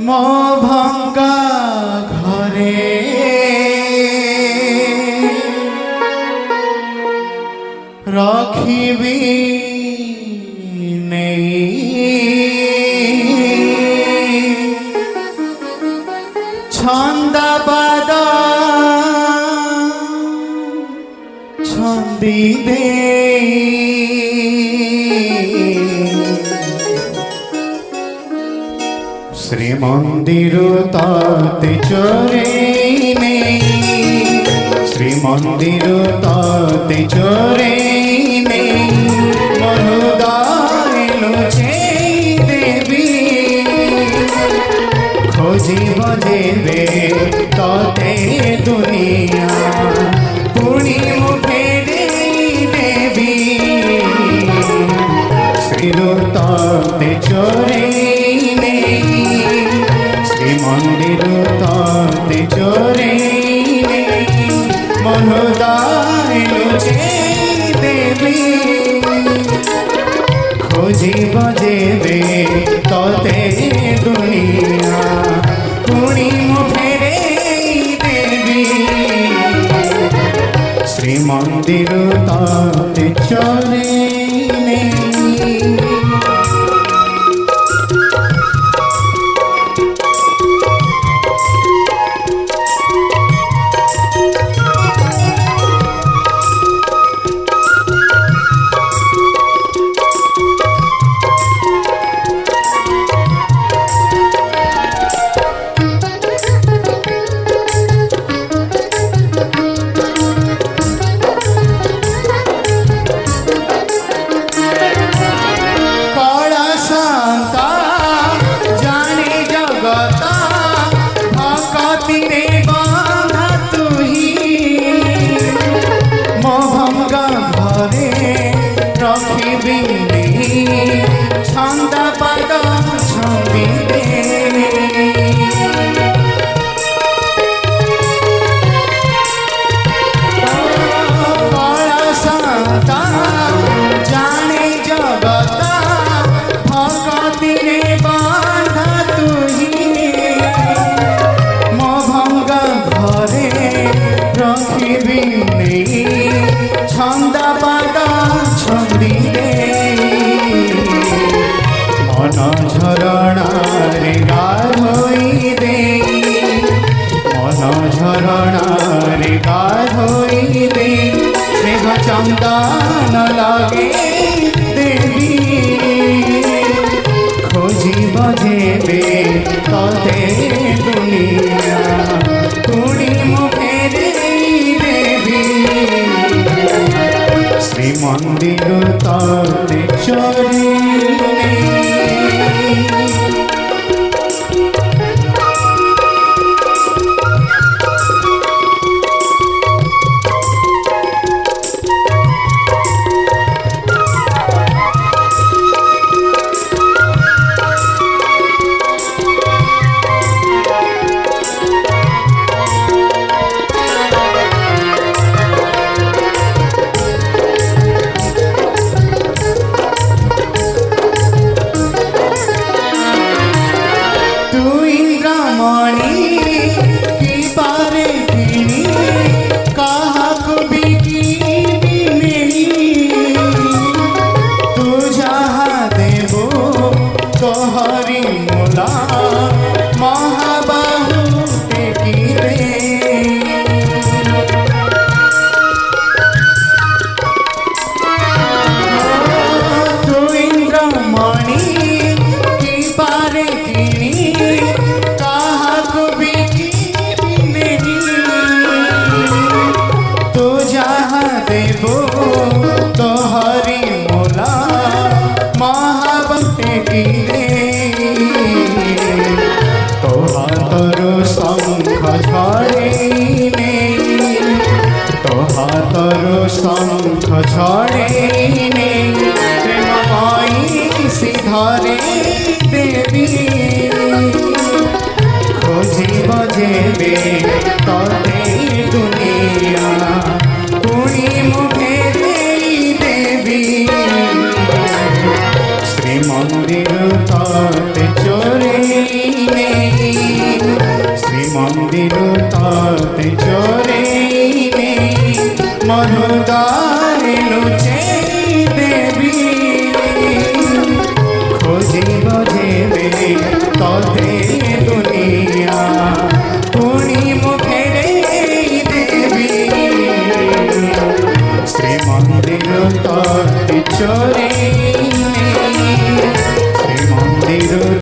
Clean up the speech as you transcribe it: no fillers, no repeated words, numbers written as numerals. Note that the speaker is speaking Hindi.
मो भंगा घरे रखिबी छंदा पाद छंदी दे श्री मंदिर ताते चोरे नहीं श्री मंदिर ताते चोरे नहीं मरुदाय लुचे देवी खोजी बजेबे ताते दुनिया पुणी मुखे देवी श्री ताते चोरे मंदिर ताते चोरे मनुदाय लुचे देवी खोजी बजेबे ताते दुनिया पुणी मुफेरे देवी श्री मंदिर ताते चोरे छंदा पाद छंदी दे कला संता जाने जगत भगति रे बांधा तुही मो भंगा घरे रखिबी छंदा पाद छंदी दे मन झरणा रे गाधोई दे मन झरणा रे गाधोई दे स्नेह चंदन लगे देवी खोजी बजेबे ताते दुनिया पुणी मुखे देवी श्री मंदिर ताते चोरे शंख झड़े प्रेम पाई सिधारे देवी खोजी बजेबे ताते दुनिया पुणी मुखे देवी श्री मंदिर ताते चोरे देवे तोते दुनिया पुणी मुखे देवी श्री मंदिर तो चोरे